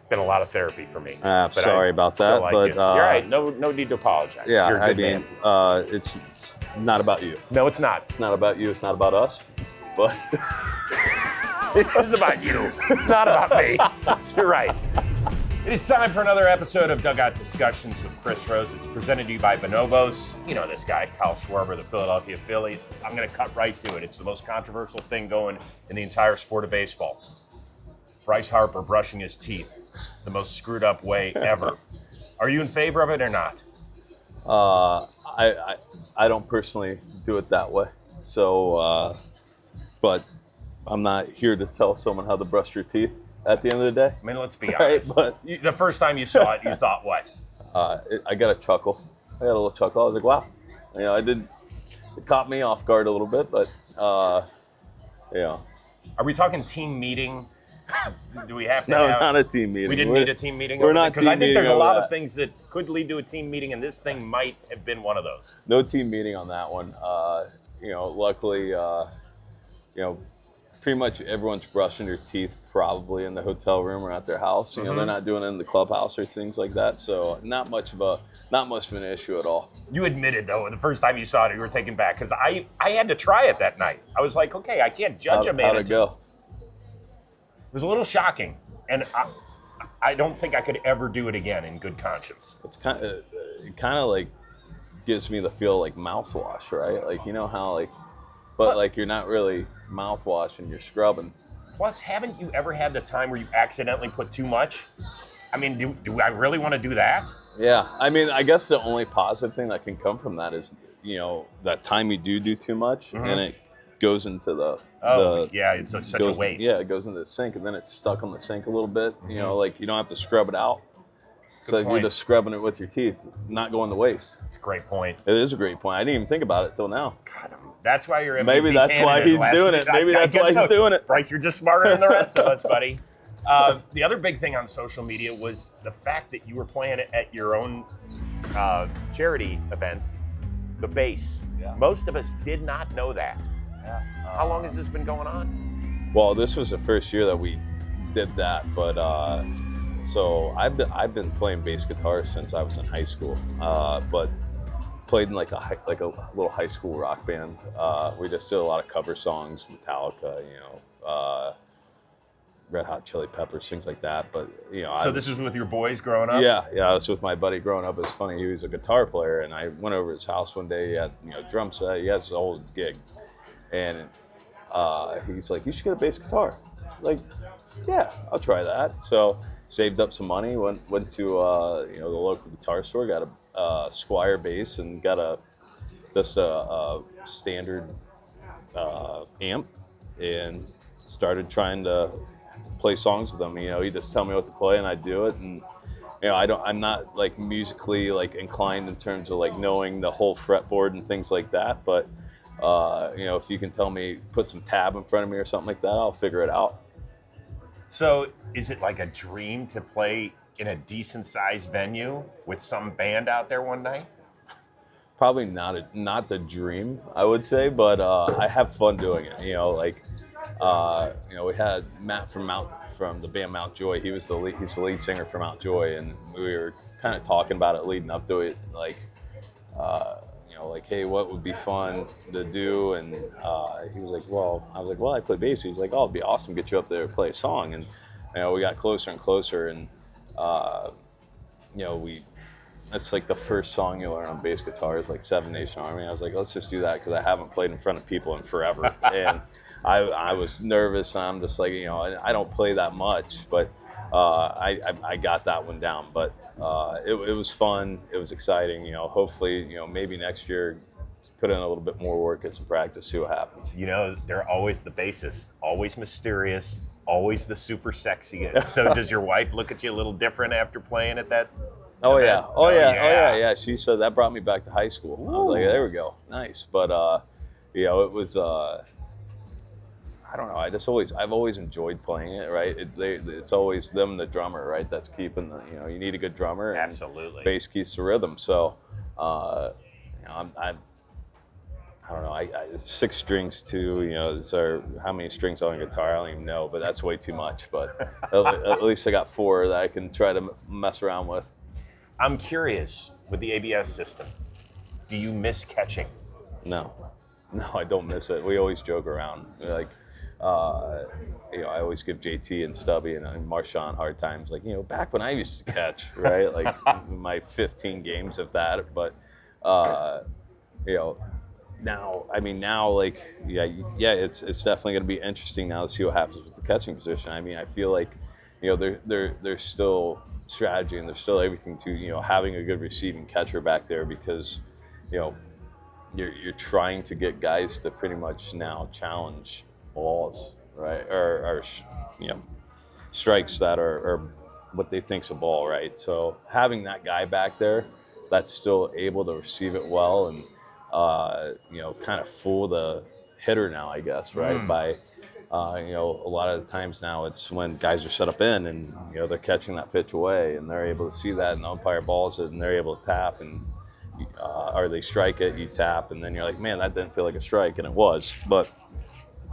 been a lot of therapy for me. Sorry about that, like but you're right. No need to apologize. yeah, You're a good man. it's not about you. No, it's not. It's not about you. It's not about us. But It is about you. It's not about me. You're right. It is time for another episode of Dugout Discussions with Chris Rose. It's presented to you by Bonobos. You know this guy, Kyle Schwarber, the Philadelphia Phillies. I'm going to cut right to it. It's the most controversial thing going in the entire sport of baseball. Bryce Harper brushing his teeth, the most screwed up way ever. Are you in favor of it or not? I don't personally do it that way. So, but I'm not here to tell someone how to brush your teeth at the end of the day. I mean, let's be honest. Right, but The first time you saw it, you thought what? I got a chuckle. I got a little chuckle. I was like, wow. You know, it caught me off guard a little bit, but, yeah. Are we talking team meeting? Do we have to No, have... not a team meeting. We didn't need a team meeting? We're not Because I think there's a lot of that. things that could lead to a team meeting, and this thing might have been one of those. No team meeting on that one. You know, luckily, you know, pretty much everyone's brushing their teeth probably in the hotel room or at their house. You know, they're not doing it in the clubhouse or things like that. So not much of an issue at all. You admitted, though, the first time you saw it, you were taken back, because I had to try it that night. I was like, okay, I can't judge a man. How'd it go? It was a little shocking, and I don't think I could ever do it again in good conscience. It's it kind of like gives me the feel like mouthwash, right? Like, you know how but like you're not really mouthwashing, you're scrubbing. Plus, haven't you ever had the time where you accidentally put too much? I mean, do I really want to do that? Yeah, I mean, I guess the only positive thing that can come from that is, you know, that time you do too much, and it goes into it's such a waste. Yeah, it goes into the sink, and then it's stuck on the sink a little bit. You know, like you don't have to scrub it out. So you're just scrubbing it with your teeth, not going to waste. It's a great point. It is a great point. I didn't even think about it till now. God, that's why you're MVP Maybe that's why he's doing it. Maybe that's why he's doing it. Bryce, you're just smarter than the rest of us, buddy. The other big thing on social media was the fact that you were playing at your own charity event, the base. Yeah. Most of us did not know that. Yeah. How long has this been going on? Well, this was the first year that we did that, but so I've been playing bass guitar since I was in high school, but played in like a little high school rock band. We just did a lot of cover songs, Metallica, you know, Red Hot Chili Peppers, things like that. But you know, So this is with your boys growing up? Yeah, I was with my buddy growing up. It was funny. He was a guitar player, and I went over to his house one day. He had, you know, drum set. He has his whole gig, and he's like, "You should get a bass guitar." Like, yeah, I'll try that. So saved up some money, went to you know, the local guitar store, got a Squire bass, and got a standard amp, and started trying to play songs with them. You know, he just tell me what to play and I do it. And you know, I'm not like musically like inclined in terms of like knowing the whole fretboard and things like that. But you know, if you can tell me, put some tab in front of me or something like that, I'll figure it out. So is it like a dream to play in a decent sized venue with some band out there one night? Probably not the dream, I would say, but I have fun doing it. You know, like you know, we had Matt from the band Mount Joy. He's the lead singer for Mount Joy, and we were kind of talking about it leading up to it, like you know, like, hey, what would be fun to do? And he was like, well, I was like, well, I play bass. He's like, oh, it'd be awesome to get you up there to play a song. And you know, we got closer and closer, and you know, that's like the first song you learn on bass guitar is like Seven Nation Army. I was like, let's just do that because I haven't played in front of people in forever. And I was nervous, and I'm just like, you know, I don't play that much, but I got that one down. But it was fun. It was exciting. You know, hopefully, you know, maybe next year put in a little bit more work, get some practice, see what happens. You know, they're always the bassist, always mysterious, always the super sexy. So does your wife look at you a little different after playing at that? Oh event? yeah. She said that brought me back to high school. Ooh. I was like, there we go, nice. But you know, it was. I don't know. I've always enjoyed playing it. Right. It's always them, the drummer, right? That's keeping the. You know, you need a good drummer. Absolutely. Bass keeps the rhythm. So, you know, I don't know. It's 6 strings too. You know, so how many strings on a guitar? I don't even know, but that's way too much. But at least I got 4 that I can try to mess around with. I'm curious, with the ABS system, do you miss catching? No, I don't miss it. We always joke around. Like, you know, I always give JT and Stubby and Marshawn hard times. Like, you know, back when I used to catch, right? Like my 15 games of that. But, you know, now, like, it's definitely going to be interesting now to see what happens with the catching position. I mean, I feel like, you know, there's still strategy and there's still everything to, you know, having a good receiving catcher back there, because, you know, you're trying to get guys to pretty much now challenge balls, right? Or you know, strikes that are what they think's a ball, right? So having that guy back there that's still able to receive it well and you know, kind of fool the hitter now, I guess, right? By you know, a lot of the times now it's when guys are set up in and, you know, they're catching that pitch away and they're able to see that and the umpire balls it and they're able to tap and or they strike it, you tap, and then you're like, man, that didn't feel like a strike, and it was. But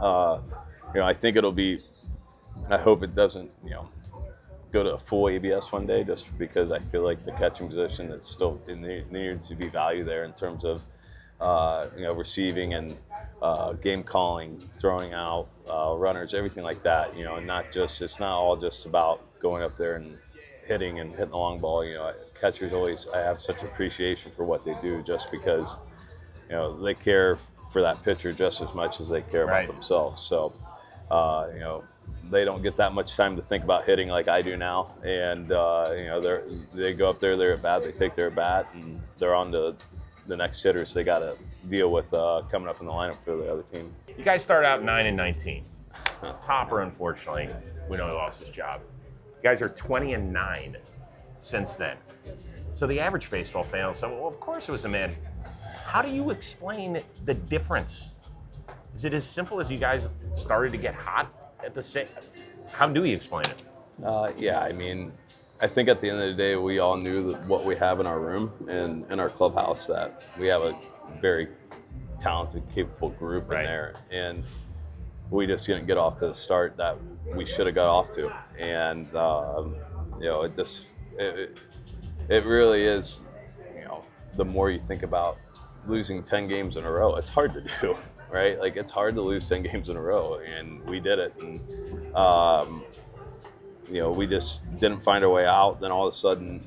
you know, I think it'll be. I hope it doesn't, you know, go to a full ABS one day, just because I feel like the catching position is still it needs to be value there in terms of you know, receiving and game calling, throwing out runners, everything like that. You know, and it's not all just about going up there and hitting the long ball. You know, catchers always, I have such appreciation for what they do, just because, you know, they care for that pitcher just as much as they care about themselves. So, you know, they don't get that much time to think about hitting like I do now. And, you know, they go up there, they're at bat, they take their bat, and they're on to the next hitters they got to deal with coming up in the lineup for the other team. You guys started out 9-19. Topper, unfortunately, we know he lost his job. You guys are 20-9 since then. So the average baseball fan will say, well, of course it was a man. How do you explain the difference? Is it as simple as you guys started to get hot at the same? How do you explain it? Yeah, I mean, I think at the end of the day, we all knew that what we have in our room and in our clubhouse, that we have a very talented, capable group in there. And we just didn't get off to the start that we should have got off to. And, you know, it really is, you know, the more you think about losing 10 games in a row, it's hard to do, right? Like, it's hard to lose 10 games in a row, and we did it. And, you know, we just didn't find our way out. Then all of a sudden,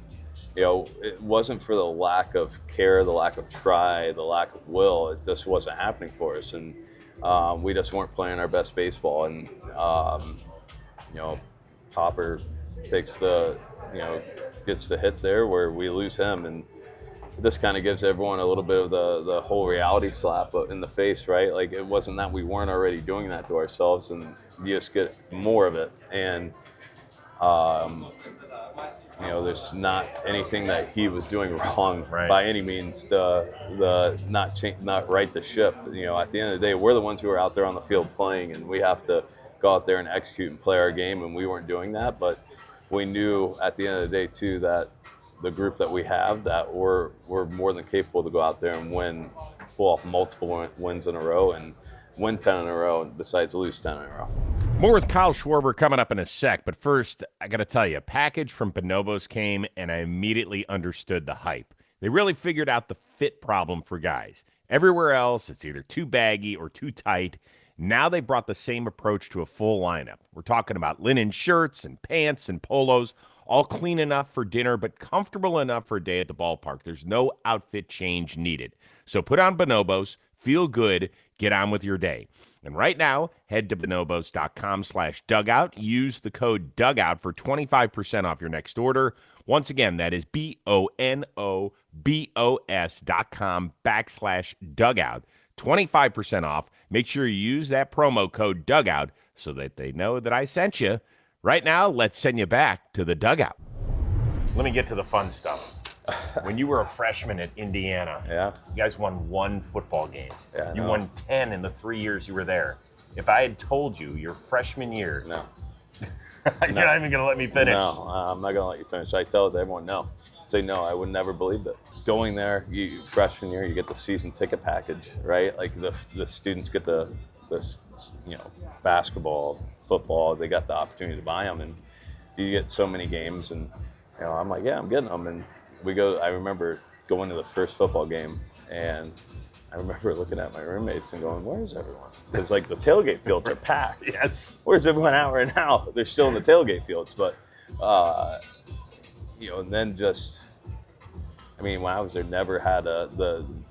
you know, it wasn't for the lack of care, the lack of try, the lack of will. It just wasn't happening for us. And we just weren't playing our best baseball. And, you know, Topper takes gets the hit there where we lose him. And this kind of gives everyone a little bit of the whole reality slap in the face, right? Like, it wasn't that we weren't already doing that to ourselves, and you just get more of it. And, you know, there's not anything that he was doing wrong by any means to not right the ship. You know, at the end of the day, we're the ones who are out there on the field playing, and we have to go out there and execute and play our game, and we weren't doing that. But we knew at the end of the day too that the group that we have, that we're more than capable to go out there and pull off multiple wins in a row and win 10 in a row, besides lose 10 in a row. More with Kyle Schwarber coming up in a sec, but first, I got to tell you, a package from Bonobos came, and I immediately understood the hype. They really figured out the fit problem for guys. Everywhere else, it's either too baggy or too tight. Now they brought the same approach to a full lineup. We're talking about linen shirts and pants and polos, all clean enough for dinner, but comfortable enough for a day at the ballpark. There's no outfit change needed. So put on Bonobos, feel good, get on with your day. And right now, head to bonobos.com/dugout. Use the code DUGOUT for 25% off your next order. Once again, that is bonobos.com/dugout. 25% off. Make sure you use that promo code DUGOUT so that they know that I sent you. Right now, let's send you back to the dugout. Let me get to the fun stuff. When you were a freshman at Indiana, you guys won one football game. You won 10 in the 3 years you were there. If I had told you your freshman year, you're not even going to let me finish. No, I'm not going to let you finish. I tell everyone no. say no, I would never believe it. Going there, freshman year, you get the season ticket package, right? Like the students get this, basketball, football. They got the opportunity to buy them, and you get so many games. And I'm like, yeah, I'm getting them. And we go. I remember going to the first football game, and I remember looking at my roommates and going, "Where's everyone?" Because like the tailgate fields are packed. Yes. Where's everyone at right now? They're still in the tailgate fields, but and then just, when I was there, never had and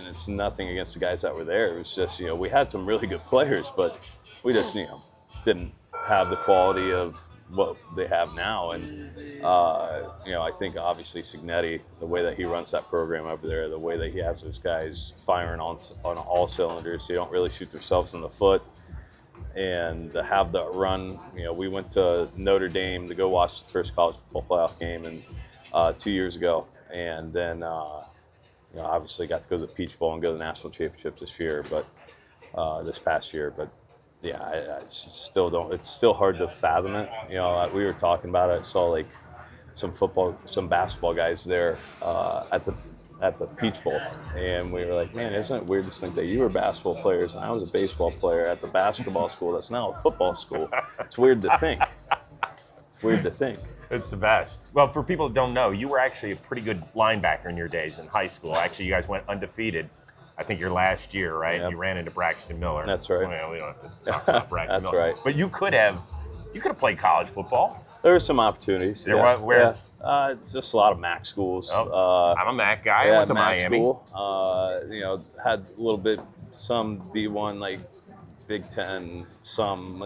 it's nothing against the guys that were there. It was just, we had some really good players, but we just, didn't have the quality of what they have now. And, I think obviously Signetti, the way that he runs that program over there, the way that he has those guys firing on all cylinders, they don't really shoot themselves in the foot. And to have the run, we went to Notre Dame to go watch the first college football playoff game 2 years ago. And then, obviously got to go to the Peach Bowl and go to the national championship this past year. But yeah, I still don't. It's still hard to fathom it. We were talking about it. I saw like some basketball guys there at the Peach Bowl, and we were like, man, isn't it weird to think that you were basketball players and I was a baseball player at the basketball school that's now a football school? It's weird to think. It's the best. Well, for people that don't know, you were actually a pretty good linebacker in your days in high school. Actually, you guys went undefeated, I think, your last year, right? Yep. You ran into Braxton Miller. That's right. Well, we don't have to talk about Braxton That's Miller. right. But you could have played college football. There were some opportunities. There was? Where? Yeah. It's just a lot of MAC schools. Oh, I'm a MAC guy. I went to MAC Miami. School. Had a little bit, some D1, like Big Ten, some.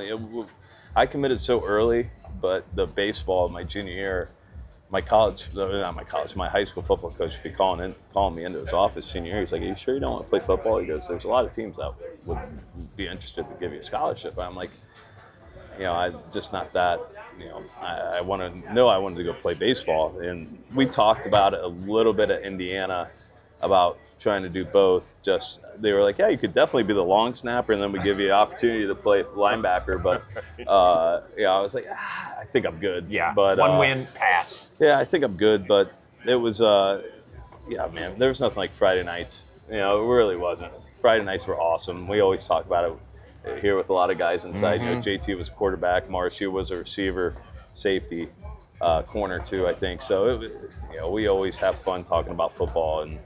I committed so early, but the baseball my junior year, my high school football coach would be calling me into his office senior year. He's like, "Are you sure you don't want to play football?" He goes, "There's a lot of teams that would be interested to give you a scholarship." I'm like, I'm just not that. I wanted to go play baseball, and we talked about it a little bit at Indiana about trying to do both. Just they were like, yeah, you could definitely be the long snapper, and then we give you the opportunity to play linebacker. But I was like, I think I'm good. Yeah, but one win, pass. Yeah, I think I'm good. But it was, man, there was nothing like Friday nights. It really wasn't. Friday nights were awesome. We always talk about it here with a lot of guys inside. Mm-hmm. JT was quarterback, Marcia was a receiver, safety, corner too, I think. So we always have fun talking about football, and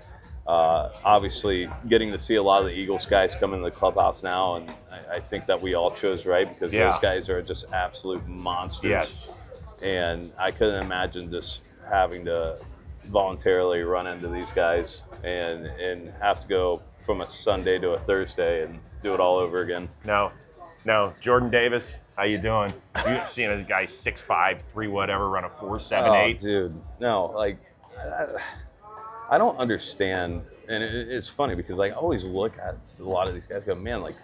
obviously getting to see a lot of the Eagles guys come into the clubhouse now, and I think that we all chose right, because those guys are just absolute monsters. Yes. And I couldn't imagine just having to voluntarily run into these guys and have to go from a Sunday to a Thursday and do it all over again. No. Jordan Davis, how you doing? You've seen a guy 6'5", 3 whatever, run a 4.78. Oh, dude. No, like, I don't understand. And it's funny because I always look at a lot of these guys and go, man, like,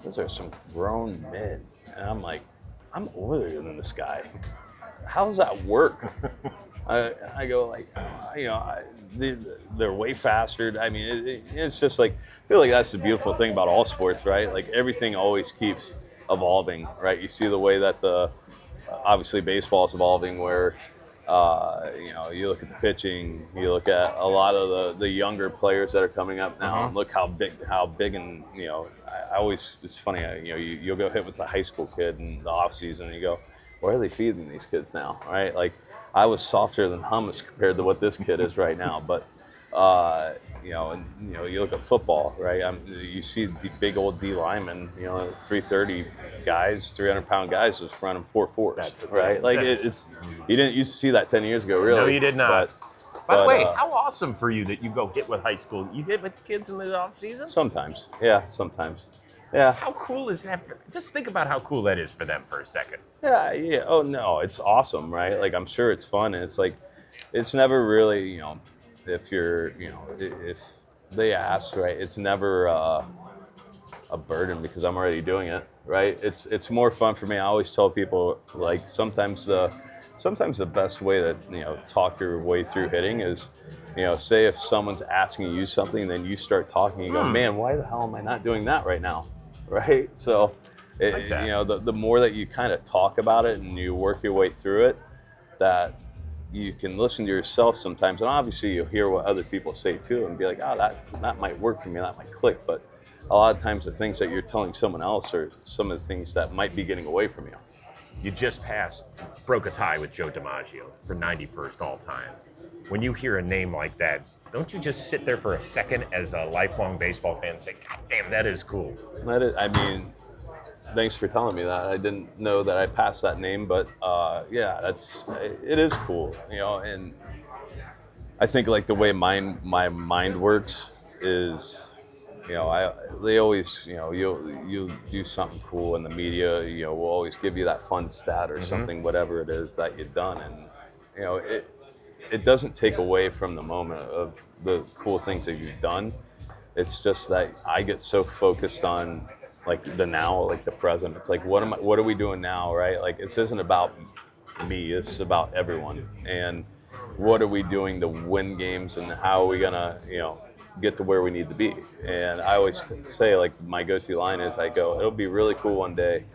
those are some grown men. And I'm like, I'm older than this guy. How does that work? I go like, they're way faster. I mean, it's just like, I feel like that's the beautiful thing about all sports, right? Like everything always keeps evolving, right? You see the way that obviously baseball is evolving, where you look at the pitching, you look at a lot of the younger players that are coming up now, and look how big, and I always, it's funny, you'll go hit with a high school kid in the off season, and you go, where are they feeding these kids now, right? Like, I was softer than hummus compared to what this kid is right now, but you look at football, right? You see the big old D linemen, 330 guys, 300-pound guys just running 4.4s. That's right. Like it's you didn't used to see that 10 years ago, really. No, you did not. By the way, how awesome for you that you go hit with high school. You hit with kids in the off season? Sometimes, yeah, sometimes. Yeah. How cool is that? Just think about how cool that is for them for a second. Yeah. Oh no, it's awesome, right? Like, I'm sure it's fun, and it's like, it's never really, if you're, if they ask, right, it's never a burden because I'm already doing it, right? It's more fun for me. I always tell people, like, sometimes the best way to, talk your way through hitting is, say if someone's asking you something, then you start talking, you go, man, why the hell am I not doing that right now? Right? So, the more that you kind of talk about it and you work your way through it, that you can listen to yourself sometimes, and obviously you'll hear what other people say too, and be like, oh, that might work for me, that might click. But a lot of times the things that you're telling someone else are some of the things that might be getting away from you. You just broke a tie with Joe DiMaggio for 91st all time. When you hear a name like that, don't you just sit there for a second as a lifelong baseball fan and say, God damn, that is cool? I mean, thanks for telling me that. I didn't know that I passed that name, but yeah, it is cool, you know. And I think like the way my mind works is, you know, they always, you know, you'll do something cool in the media, you know, we'll always give you that fun stat or something, whatever it is that you've done, and you know, it doesn't take away from the moment of the cool things that you've done. It's just that I get so focused on like the now, like the present. It's like, what are we doing now, right? Like, this isn't about me, it's about everyone. And what are we doing to win games, and how are we gonna, you know, get to where we need to be? And I always say, like, my go-to line is, I go, it'll be really cool one day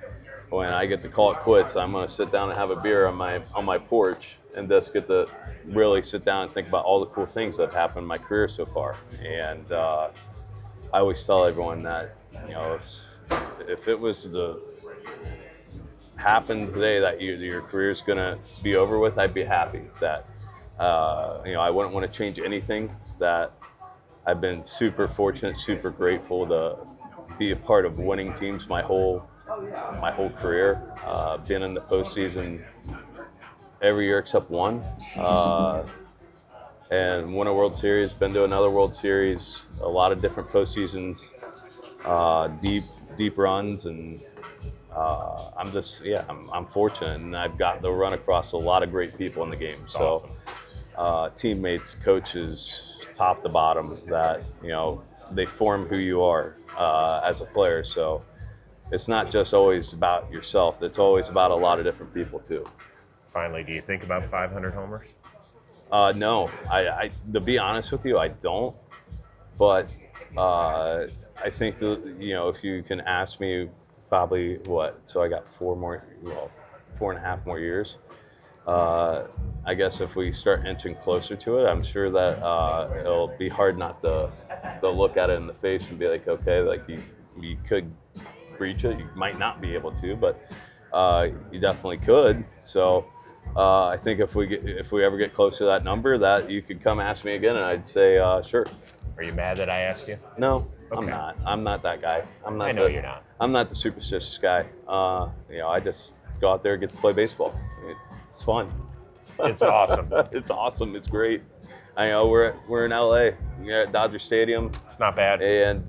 when I get to call it quits. I'm gonna sit down and have a beer on my porch and just get to really sit down and think about all the cool things that have happened in my career so far. And I always tell everyone that, you know, if it was to happen today that your career's gonna be over with, I'd be happy. That you know, I wouldn't want to change anything. That I've been super fortunate, super grateful to be a part of winning teams my whole career. Been in the postseason every year except one, and won a World Series. Been to another World Series, a lot of different postseasons, deep runs, and I'm fortunate, and I've gotten to run across a lot of great people in the game. So, awesome. Teammates, coaches, top to bottom, that, you know, they form who you are as a player. So it's not just always about yourself. It's always about a lot of different people too. Finally, do you think about 500 homers? No, I to be honest with you, I don't. But I think that, you know, if you can ask me, probably what? So I got 4.5 more years. I guess if we start inching closer to it, I'm sure that it'll be hard not to look at it in the face and be like, okay, like you could reach it. You might not be able to, but you definitely could. So I think if we ever get close to that number, that you could come ask me again, and I'd say sure. Are you mad that I asked you? No, okay. I'm not. I'm not that guy. I know you're not. I'm not the superstitious guy. You know, I just go out there and get to play baseball. It's fun. It's awesome. It's awesome. It's great. I know we're in LA. We're at Dodger Stadium. It's not bad. And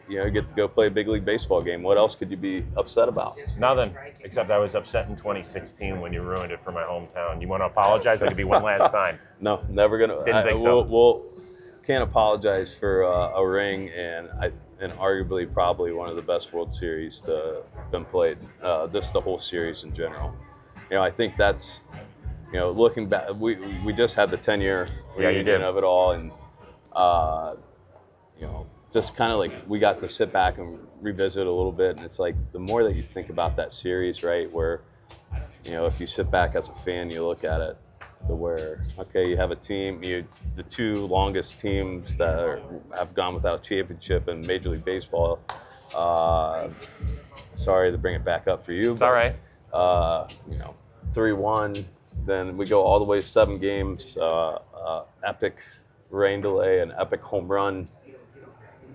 you know, you get to go play a big league baseball game. What else could you be upset about? Nothing, except I was upset in 2016 when you ruined it for my hometown. You want to apologize? I could be one last time. No, never gonna. Didn't think so. We'll can't apologize for a ring, and arguably probably one of the best World Series to been played. Just the whole series in general. You know, I think that's, you know, looking back, we just had the 10-year reunion of it all, and you know, just kind of like we got to sit back and revisit a little bit, and it's like the more that you think about that series, right, where, you know, if you sit back as a fan, you look at it to where, okay, you have a team, the two longest teams that have gone without a championship in Major League Baseball. Sorry to bring it back up for you. It's all right. You know, 3-1. Then we go all the way to 7 games. Epic rain delay, an epic home run,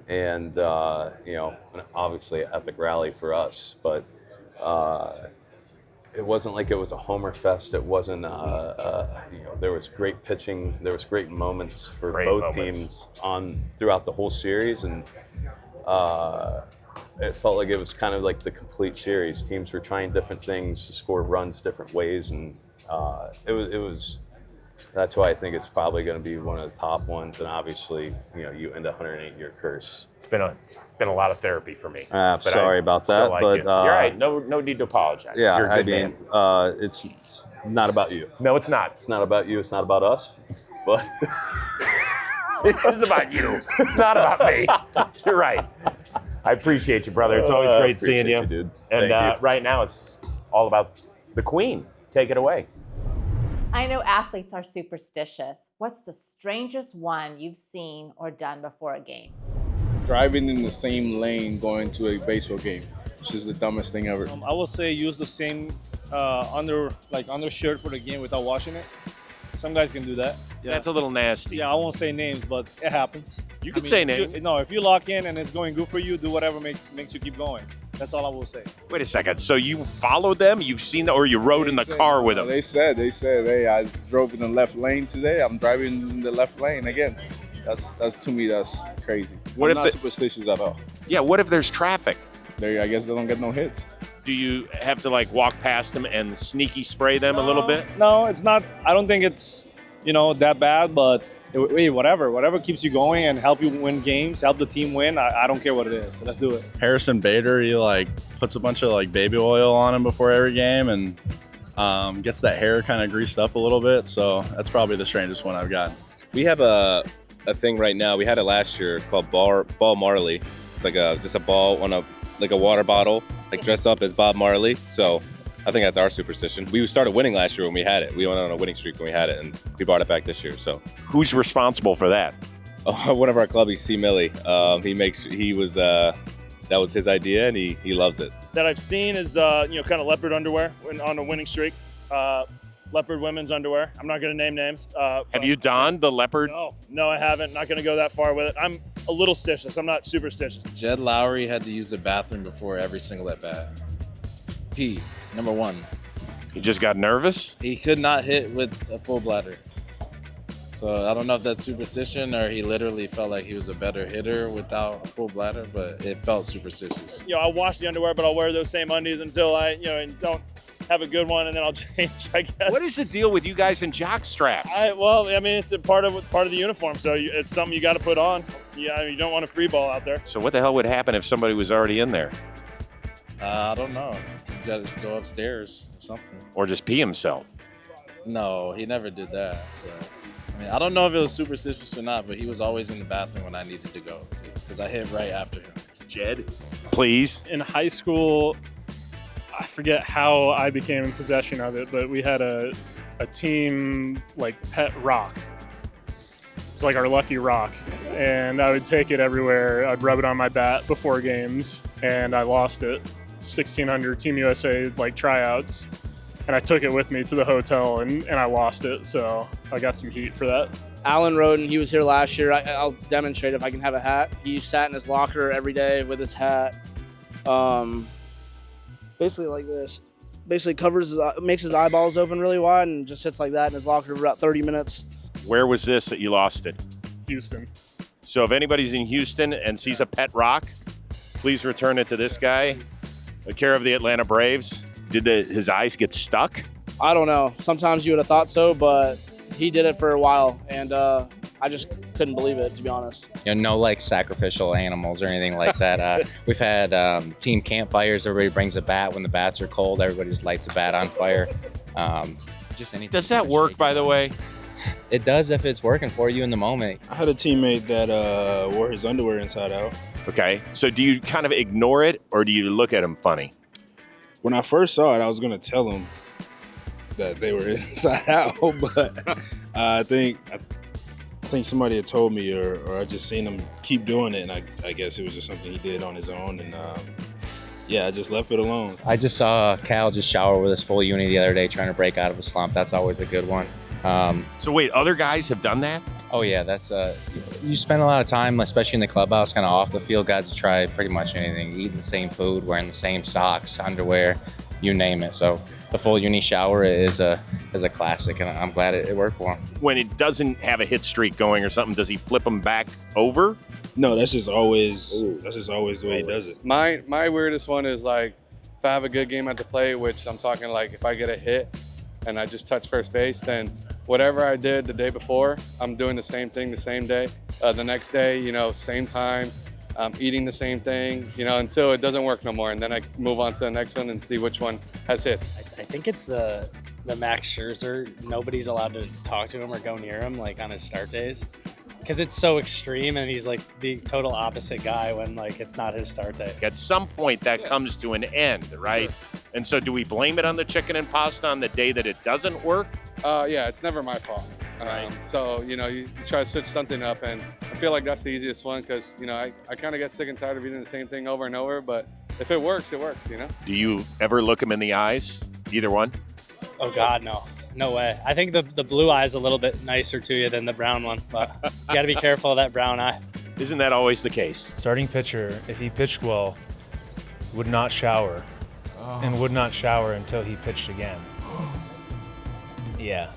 and you know, obviously an epic rally for us. But it wasn't like it was a homer fest. It wasn't. You know, there was great pitching. There was great moments for both teams throughout the whole series, and it felt like it was kind of like the complete series. Teams were trying different things to score runs different ways, and it was. That's why I think it's probably going to be one of the top ones. And obviously, you know, you end a 108-year curse. It's been a lot of therapy for me. Sorry about that, like but you're right. No need to apologize. Yeah, you're a good man. It's not about you. No, it's not. It's not about you. It's not about us. But it is about you. It's not about me. You're right. I appreciate you, brother. It's always great seeing you. Dude. And right now, it's all about the Queen. Take it away. I know athletes are superstitious. What's the strangest one you've seen or done before a game? Driving in the same lane going to a baseball game, which is the dumbest thing ever. I will say use the same undershirt for the game without washing it. Some guys can do that. Yeah. That's a little nasty. Yeah, I won't say names, but it happens. You can say names. No, if you lock in and it's going good for you, do whatever makes you keep going. That's all I will say. Wait a second. So you followed them? You've seen them, or you rode in the car with them? They said, hey, I drove in the left lane today. I'm driving in the left lane again. That's to me, that's crazy. What I'm if not superstitious at all. Yeah. What if there's traffic? I guess they don't get no hits. Do you have to like walk past them and sneaky spray them a little bit? No, it's not. I don't think it's that bad, but whatever keeps you going and help you win games, help the team win. I don't care what it is. So let's do it. Harrison Bader, he puts a bunch of baby oil on him before every game and gets that hair kind of greased up a little bit. So that's probably the strangest one I've got. We have a thing right now. We had it last year called Ball Marley. It's like just a ball on a water bottle, dressed up as Bob Marley. So I think that's our superstition. We started winning last year when we had it. We went on a winning streak when we had it, and we brought it back this year. So who's responsible for that? One of our clubbies, C. Millie. That was his idea, and he loves it. That I've seen is kind of leopard underwear on a winning streak. Leopard women's underwear. I'm not going to name names. Have you donned the leopard? No, I haven't. Not going to go that far with it. I'm a little stitious. I'm not superstitious. Jed Lowry had to use the bathroom before every single at bat. P, number one. He just got nervous? He could not hit with a full bladder. So I don't know if that's superstition or he literally felt like he was a better hitter without a full bladder, but it felt superstitious. I'll wash the underwear, but I'll wear those same undies until I, and don't have a good one, and then I'll change, I guess. What is the deal with you guys in jock straps? It's a part of the uniform, so it's something you got to put on. Yeah, you don't want a free ball out there. So what the hell would happen if somebody was already in there? I don't know. You got to go upstairs or something. Or just pee himself? No, he never did that. But, I don't know if it was superstitious or not, but he was always in the bathroom when I needed to go, too, because I hit right after him. Jed, please. In high school, I forget how I became in possession of it, but we had a team pet rock. It was our lucky rock, and I would take it everywhere. I'd rub it on my bat before games, and I lost it. 1600 Team USA tryouts, and I took it with me to the hotel, and I lost it, so I got some heat for that. Alan Roden, he was here last year. I'll demonstrate if I can have a hat. He sat in his locker every day with his hat. Basically like this. Basically makes his eyeballs open really wide and just sits like that in his locker for about 30 minutes. Where was this that you lost it? Houston. So if anybody's in Houston and sees a pet rock, please return it to this guy. The care of the Atlanta Braves. Did his eyes get stuck? I don't know. Sometimes you would have thought so, but he did it for a while, and I just couldn't believe it, to be honest. No sacrificial animals or anything like that. We've had team campfires. Everybody brings a bat when the bats are cold. Everybody just lights a bat on fire. Just anything. Does that work, by the way? It does if it's working for you in the moment. I had a teammate that wore his underwear inside out. Okay, so do you kind of ignore it, or do you look at him funny? When I first saw it, I was going to tell him that they were inside out, but I think somebody had told me, or I just seen him keep doing it, and I guess it was just something he did on his own, and I just left it alone. I just saw Cal just shower with his full uni the other day trying to break out of a slump. That's always a good one. So wait, other guys have done that? Oh yeah, that's you spend a lot of time, especially in the clubhouse, kind of off the field. Guys will try pretty much anything, eating the same food, wearing the same socks, underwear, you name it. So the full uni shower is a classic, and I'm glad it worked for him. When it doesn't have a hit streak going or something, does he flip them back over? No, that's just always the way he does it. My weirdest one is if I have a good game at the plate, which I'm talking if I get a hit and I just touch first base, then whatever I did the day before, I'm doing the same thing the same day. The next day, same time, I'm eating the same thing, until it doesn't work no more. And then I move on to the next one and see which one has hits. I think it's the Max Scherzer. Nobody's allowed to talk to him or go near him on his start days. Because it's so extreme, and he's the total opposite guy when it's not his start day. At some point that comes to an end, right? And so do we blame it on the chicken and pasta on the day that it doesn't work? Yeah, it's never my fault. So, you know, you try to switch something up, and I feel like that's the easiest one because, you know, I kind of get sick and tired of eating the same thing over and over, but if it works, you know? Do you ever look him in the eyes? Either one? Oh God, no. No way. I think the blue eye is a little bit nicer to you than the brown one, but you got to be careful of that brown eye. Isn't that always the case? Starting pitcher, if he pitched well, would not shower and would not shower until he pitched again. Yeah.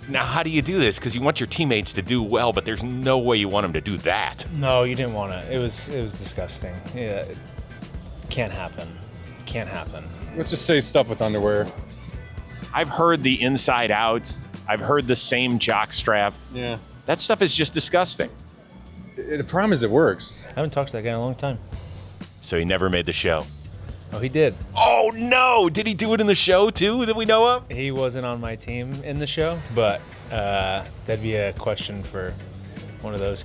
Now, how do you do this? Because you want your teammates to do well, but there's no way you want them to do that. No, you didn't want to. It was disgusting. Yeah, it can't happen. Can't happen. Let's just say stuff with underwear. I've heard the inside out. I've heard the same jock strap. Yeah. That stuff is just disgusting. The problem is it works. I haven't talked to that guy in a long time. So he never made the show. Oh, he did. Oh, no. Did he do it in the show, too, that we know of? He wasn't on my team in the show, but that'd be a question for one of those.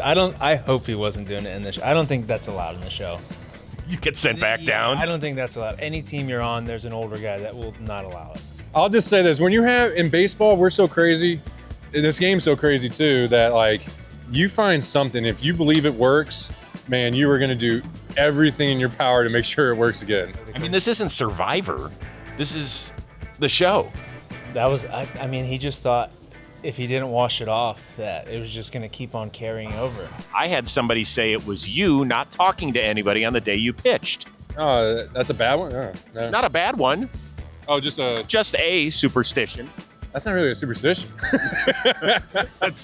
I hope he wasn't doing it in the show. I don't think that's allowed in the show. You get sent back down? I don't think that's allowed. Any team you're on, there's an older guy that will not allow it. I'll just say this. When you have, in baseball, we're so crazy. This game's so crazy, too, that, like, you find something. If you believe it works, man, you are going to do everything in your power to make sure it works again. I mean, this isn't Survivor. This is the show. That was, I mean, he just thought if he didn't wash it off, that it was just going to keep on carrying over. I had somebody say it was you not talking to anybody on the day you pitched. Oh, that's a bad one? Oh, no. Not a bad one. Oh, just a superstition. That's not really a superstition.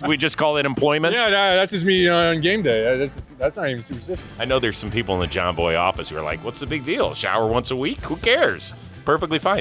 We just call it employment? Yeah, no, that's just me on game day. That's not even superstitious. I know there's some people in the John Boy office who are like, what's the big deal? Shower once a week? Who cares? Perfectly fine.